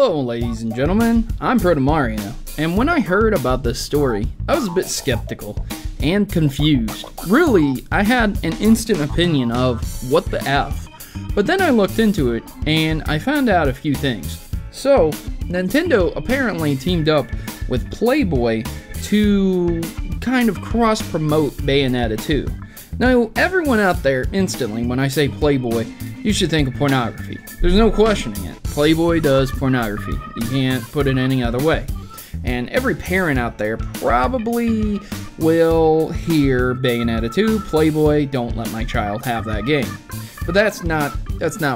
Hello ladies and gentlemen, I'm Protomario, and when I heard about this story, I was a bit skeptical and confused. Really, I had an instant opinion of what the F, but then I looked into it and I found out a few things. So, Nintendo apparently teamed up with Playboy to kind of cross-promote Bayonetta 2. Now, everyone out there instantly, when I say Playboy, you should think of pornography. There's no questioning it. Playboy does pornography. You can't put it any other way. And every parent out there probably will hear Bayonetta 2, Playboy, don't let my child have that game. But that's not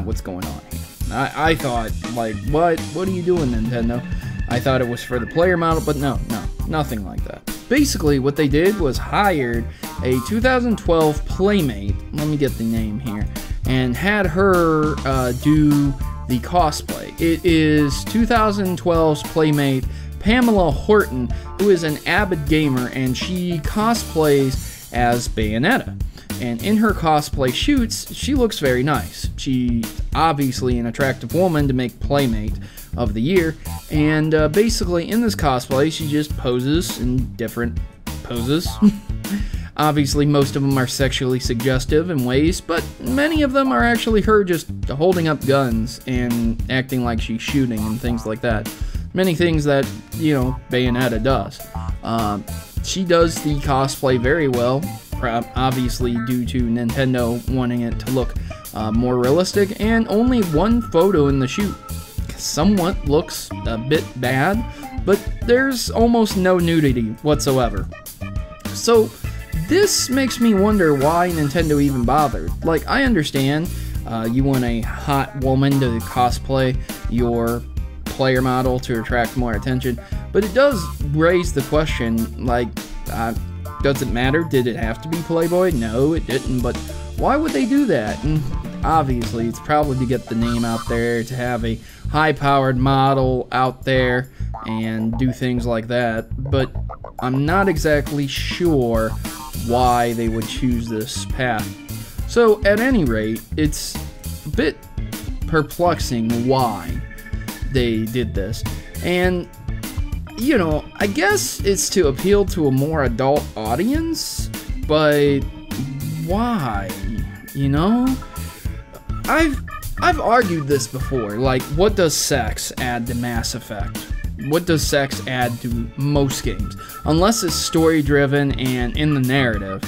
what's going on here. I thought, like, what are you doing, Nintendo? I thought it was for the player model, but no, nothing like that. Basically, what they did was hired a 2012 Playmate, let me get the name here, and had her do the cosplay. It is 2012's Playmate Pamela Horton, who is an avid gamer, and she cosplays as Bayonetta. And in her cosplay shoots, she looks very nice. She's obviously an attractive woman to make Playmate of the year, and basically in this cosplay, she just poses in different poses. Obviously, most of them are sexually suggestive in ways, but many of them are actually her just holding up guns and acting like she's shooting and things like that. Many things that, you know, Bayonetta does. She does the cosplay very well, obviously due to Nintendo wanting it to look more realistic, and only one photo in the shoot somewhat looks a bit bad, but there's almost no nudity whatsoever. So this makes me wonder why Nintendo even bothered. Like, I understand you want a hot woman to cosplay your player model to attract more attention, but it does raise the question, like, does it matter? Did it have to be Playboy? No, it didn't, but why would they do that? And obviously, it's probably to get the name out there, to have a high-powered model out there and do things like that, but I'm not exactly sure why they would choose this path. So, at any rate, it's a bit perplexing why they did this. And, you know, I guess it's to appeal to a more adult audience, but why? You know? I've argued this before, like, what does sex add to Mass Effect? What does sex add to most games? Unless it's story-driven and in the narrative,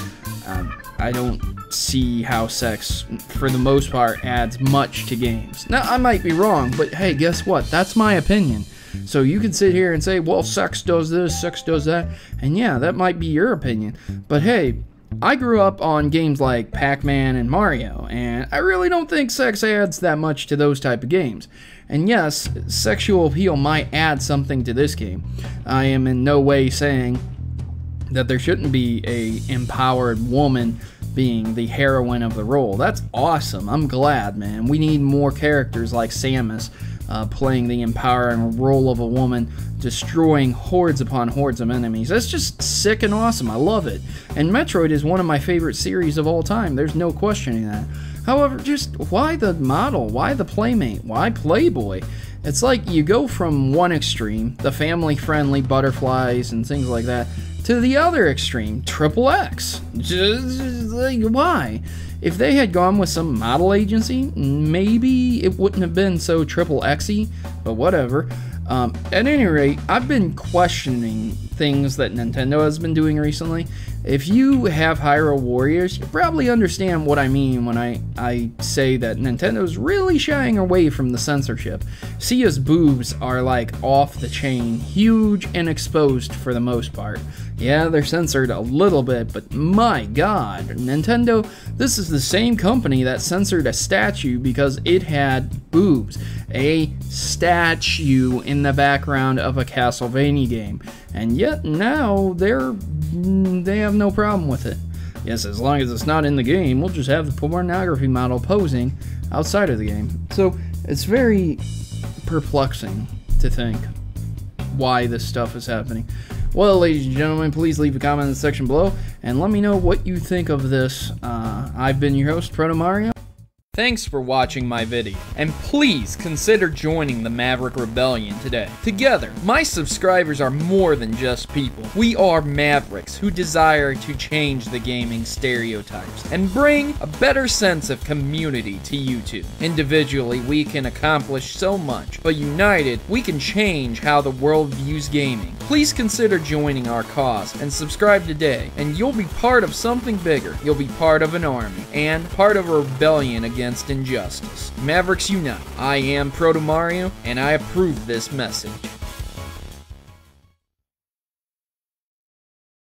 I don't see how sex, for the most part, adds much to games. Now, I might be wrong, but hey, guess what? That's my opinion. So you can sit here and say, well, sex does this, sex does that, and yeah, that might be your opinion. But hey, I grew up on games like Pac-Man and Mario, and I really don't think sex adds that much to those type of games. And yes, sexual appeal might add something to this game. I am in no way saying that there shouldn't be a empowered woman being the heroine of the role. That's awesome. I'm glad, man. We need more characters like Samus playing the empowering role of a woman, destroying hordes upon hordes of enemies. That's just sick and awesome. I love it. And Metroid is one of my favorite series of all time. There's no questioning that. However, just why the model? Why the Playmate? Why Playboy? It's like you go from one extreme, the family-friendly butterflies and things like that, to the other extreme, TeknoAXE. Just like, why? If they had gone with some model agency, maybe it wouldn't have been so TeknoAXE, but whatever. At any rate, I've been questioning things that Nintendo has been doing recently. If you have Hyrule Warriors, you probably understand what I mean when I say that Nintendo's really shying away from the censorship. Sia's boobs are like off the chain, huge and exposed for the most part. Yeah, they're censored a little bit, but my god, Nintendo, this is the same company that censored a statue because it had boobs. A statue in the background of a Castlevania game. And yet now they have no problem with it. Yes, as long as it's not in the game, we'll just have the pornography model posing outside of the game. So it's very perplexing to think why this stuff is happening. Well, ladies and gentlemen, please leave a comment in the section below and let me know what you think of this. I've been your host, Protomario. Thanks for watching my video, and please consider joining the Maverick Rebellion today. Together, my subscribers are more than just people. We are Mavericks who desire to change the gaming stereotypes and bring a better sense of community to YouTube. Individually, we can accomplish so much, but united, we can change how the world views gaming. Please consider joining our cause and subscribe today, and you'll be part of something bigger. You'll be part of an army and part of a rebellion against injustice. Mavericks unite. I am Protomario, and I approve this message.